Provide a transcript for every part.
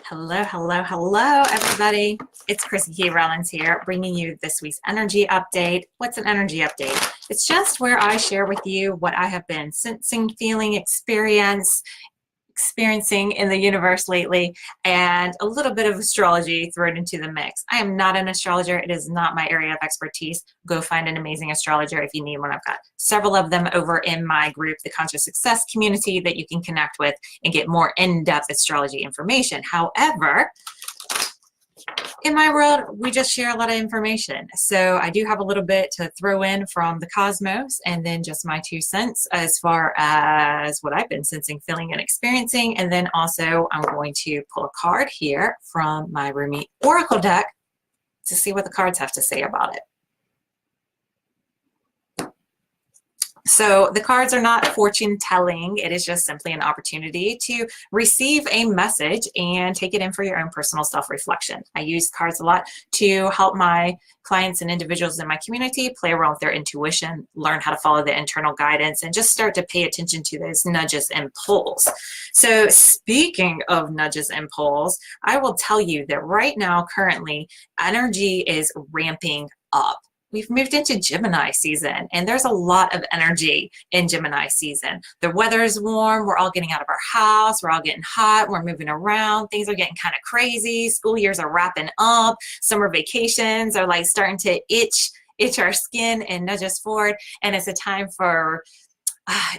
Hello, hello, hello, everybody. It's Chrissy Key Rollins here, bringing you this week's energy update. What's an energy update? It's just where I share with you what I have been sensing, feeling, experiencing in the universe lately, and a little bit of astrology thrown into the mix. I am not an astrologer. It is not my area of expertise. Go find an amazing astrologer if you need one. I've got several of them over in my group, the Conscious Success community, that you can connect with and get more in-depth astrology information. However, in my world, we just share a lot of information. So I do have a little bit to throw in from the cosmos, and then just my 2 cents as far as what I've been sensing, feeling, and experiencing. And then also I'm going to pull a card here from my Rumi Oracle deck to see what the cards have to say about it. So the cards are not fortune telling. It is just simply an opportunity to receive a message and take it in for your own personal self-reflection. I use cards a lot to help my clients and individuals in my community play around with their intuition, learn how to follow the internal guidance, and just start to pay attention to those nudges and pulls. So speaking of nudges and pulls, I will tell you that right now, currently, energy is ramping up. We've moved into Gemini season, and there's a lot of energy in Gemini season. The weather is warm. We're all getting out of our house. We're all getting hot. We're moving around. Things are getting kind of crazy. School years are wrapping up. Summer vacations are like starting to itch our skin and nudge us forward. And it's a time for,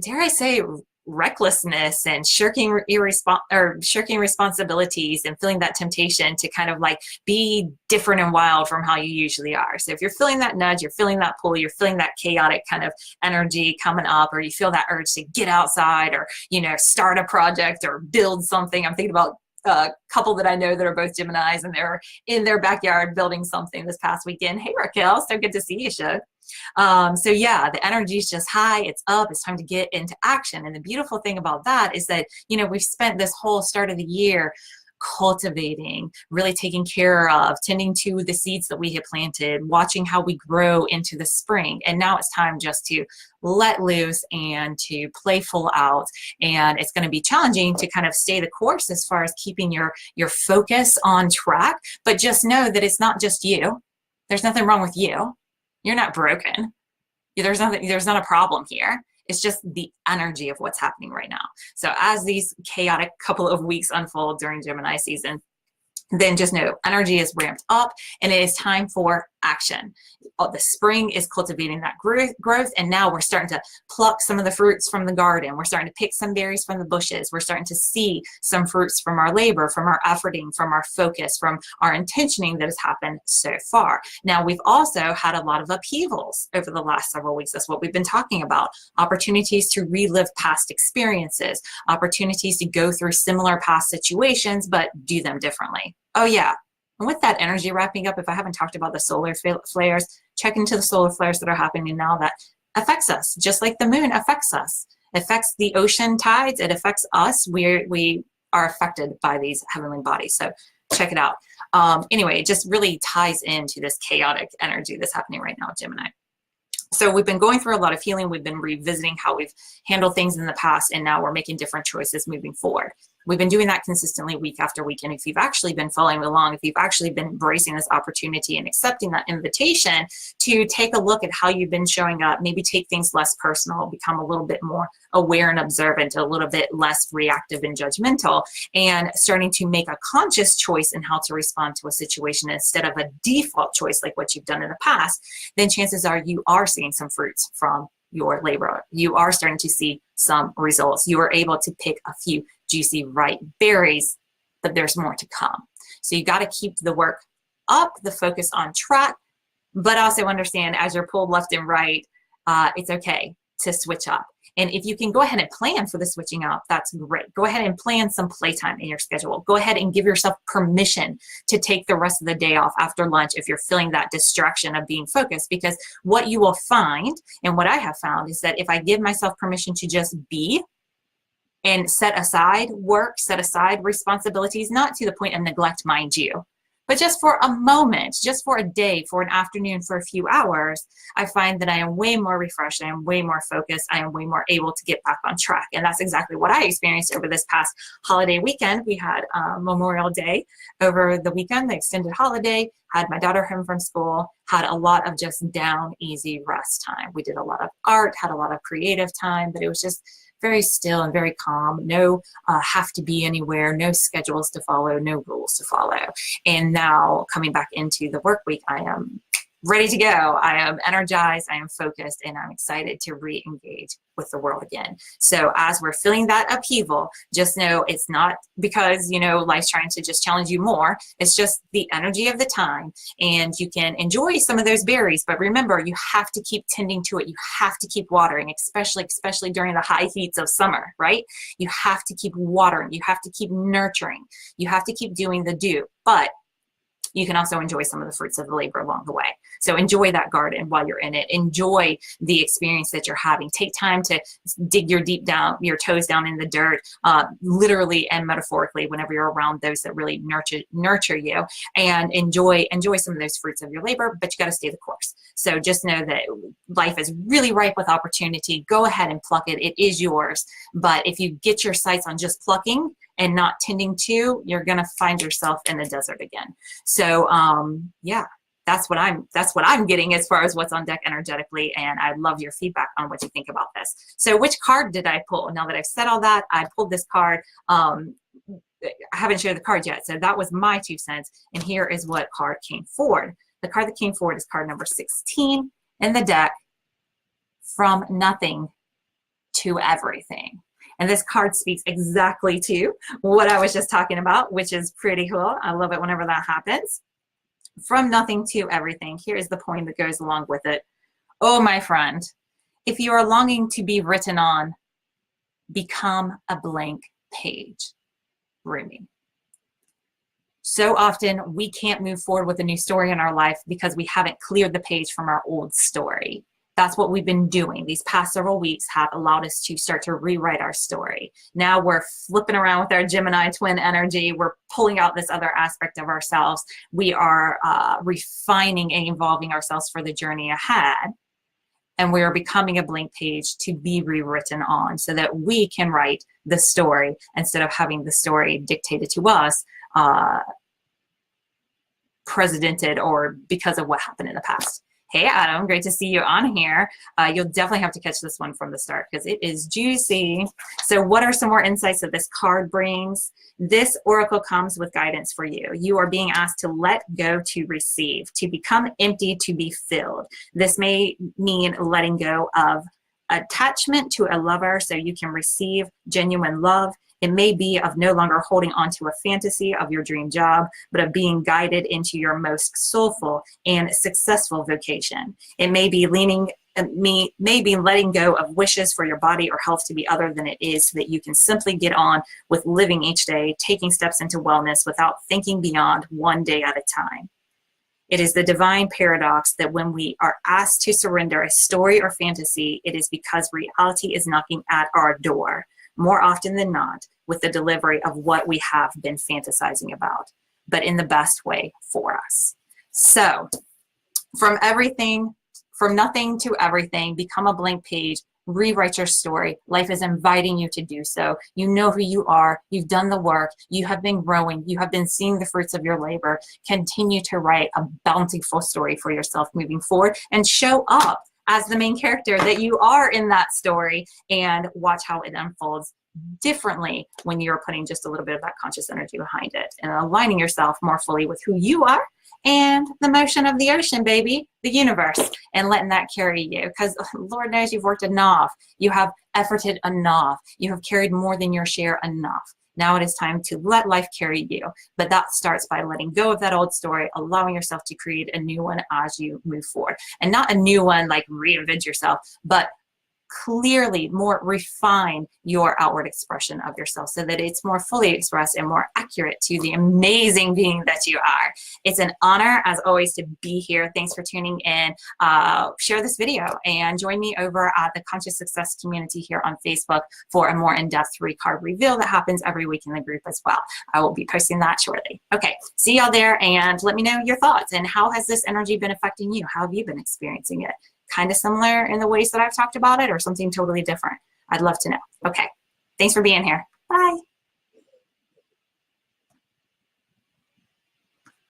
dare I say, recklessness and shirking responsibilities and feeling that temptation to kind of like be different and wild from how you usually are. So if you're feeling that nudge, you're feeling that pull, you're feeling that chaotic kind of energy coming up, or you feel that urge to get outside or, start a project or build something. I'm thinking about a couple that I know that are both Geminis, and they're in their backyard building something this past weekend. Hey, Raquel, so good to see you, Shug. So yeah, the energy is just high. It's up. It's time to get into action. And the beautiful thing about that is that, we've spent this whole start of the year cultivating, really taking care of, tending to the seeds that we have planted, watching how we grow into the spring. And now it's time just to let loose and to play full out. And it's going to be challenging to kind of stay the course as far as keeping your focus on track. But just know that it's not just you. There's nothing wrong with you. You're not broken. There's not a problem here. It's just the energy of what's happening right now. So as these chaotic couple of weeks unfold during Gemini season, then just know energy is ramped up and it is time for action. The spring is cultivating that growth, and now we're starting to pluck some of the fruits from the garden. We're starting to pick some berries from the bushes. We're starting to see some fruits from our labor, from our efforting, from our focus, from our intentioning that has happened so far. Now, we've also had a lot of upheavals over the last several weeks. That's what we've been talking about. Opportunities to relive past experiences, opportunities to go through similar past situations, but do them differently. Oh yeah. And with that energy wrapping up, if I haven't talked about the solar flares, check into the solar flares that are happening now that affects us, just like the moon affects us. It affects the ocean tides. It affects us. We are affected by these heavenly bodies. So check it out. Anyway, it just really ties into this chaotic energy that's happening right now, Gemini. So we've been going through a lot of healing. We've been revisiting how we've handled things in the past, and now we're making different choices moving forward. We've been doing that consistently week after week. And if you've actually been following along, if you've actually been embracing this opportunity and accepting that invitation to take a look at how you've been showing up, maybe take things less personal, become a little bit more aware and observant, a little bit less reactive and judgmental, and starting to make a conscious choice in how to respond to a situation instead of a default choice like what you've done in the past, then chances are you are seeing some fruits from your labor. You are starting to see some results. You are able to pick a few juicy, ripe berries, but there's more to come. So you got to keep the work up, the focus on track, but also understand as you're pulled left and right, it's okay to switch up. And if you can go ahead and plan for the switching up, that's great. Go ahead and plan some playtime in your schedule. Go ahead and give yourself permission to take the rest of the day off after lunch if you're feeling that distraction of being focused. Because what you will find, and what I have found, is that if I give myself permission to just be and set aside work, set aside responsibilities, not to the point of neglect, mind you, But just for a moment, just for a day, for an afternoon, for a few hours, I find that I am way more refreshed. I am way more focused. I am way more able to get back on track. And that's exactly what I experienced over this past holiday weekend. We had Memorial Day over the weekend, the extended holiday, had my daughter home from school, had a lot of just down, easy rest time. We did a lot of art, had a lot of creative time, but it was just very still and very calm. No have to be anywhere, no schedules to follow, no rules to follow. And now coming back into the work week, I am ready to go. I am energized, I am focused, and I'm excited to re-engage with the world again. So as we're feeling that upheaval, just know it's not because, you know, life's trying to just challenge you more. It's just the energy of the time, and you can enjoy some of those berries, but remember, you have to keep tending to it. You have to keep watering, especially during the high heats of summer, right? You have to keep watering. You have to keep nurturing. You have to keep doing the do, but you can also enjoy some of the fruits of the labor along the way. So enjoy that garden while you're in it. Enjoy the experience that you're having. Take time to dig your toes down in the dirt, literally and metaphorically, whenever you're around those that really nurture you, and enjoy some of those fruits of your labor, but you got to stay the course. So just know that life is really ripe with opportunity. Go ahead and pluck it. It is yours. But if you get your sights on just plucking and not tending to, you're going to find yourself in the desert again. So yeah, that's what I'm getting as far as what's on deck energetically. And I'd love your feedback on what you think about this. So which card did I pull? Now that I've said all that, I pulled this card. I haven't shared the card yet. So that was my 2 cents. And here is what card came forward. The card that came forward is card number 16 in the deck, From Nothing to Everything. And this card speaks exactly to what I was just talking about, which is pretty cool. I love it whenever that happens. From nothing to everything. Here is the poem that goes along with it. Oh, my friend, if you are longing to be written on, become a blank page. Rumi. So often we can't move forward with a new story in our life because we haven't cleared the page from our old story. That's what we've been doing. These past several weeks have allowed us to start to rewrite our story. Now we're flipping around with our Gemini twin energy. We're pulling out this other aspect of ourselves. We are refining and evolving ourselves for the journey ahead. And we are becoming a blank page to be rewritten on so that we can write the story instead of having the story dictated to us, precedented or because of what happened in the past. Hey, Adam, great to see you on here. You'll definitely have to catch this one from the start because it is juicy. So what are some more insights that this card brings? This oracle comes with guidance for you. You are being asked to let go to receive, to become empty, to be filled. This may mean letting go of attachment to a lover so you can receive genuine love. It may be of no longer holding on to a fantasy of your dream job, but of being guided into your most soulful and successful vocation. It may be letting go of wishes for your body or health to be other than it is so that you can simply get on with living each day, taking steps into wellness without thinking beyond one day at a time. It is the divine paradox that when we are asked to surrender a story or fantasy, it is because reality is knocking at our door, more often than not, with the delivery of what we have been fantasizing about, but in the best way for us. So, from nothing to everything, become a blank page, rewrite your story. Life is inviting you to do so. You know who you are. You've done the work. You have been growing. You have been seeing the fruits of your labor. Continue to write a bountiful story for yourself moving forward and show up as the main character that you are in that story, and watch how it unfolds differently when you're putting just a little bit of that conscious energy behind it and aligning yourself more fully with who you are and the motion of the ocean, baby, the universe, and letting that carry you. Because Lord knows you've worked enough. You have efforted enough. You have carried more than your share enough. Now it is time to let life carry you. But that starts by letting go of that old story, allowing yourself to create a new one as you move forward. And not a new one like reinvent yourself, but clearly more refine your outward expression of yourself so that it's more fully expressed and more accurate to the amazing being that you are. It's an honor, as always, to be here. Thanks for tuning in. Share this video and join me over at the Conscious Success community here on Facebook for a more in-depth 3-card reveal that happens every week in the group as well. I will be posting that shortly. Okay, see y'all there, and let me know your thoughts and how has this energy been affecting you? How have you been experiencing it? Kind of similar in the ways that I've talked about it, or something totally different? I'd love to know. Okay, thanks for being here. Bye.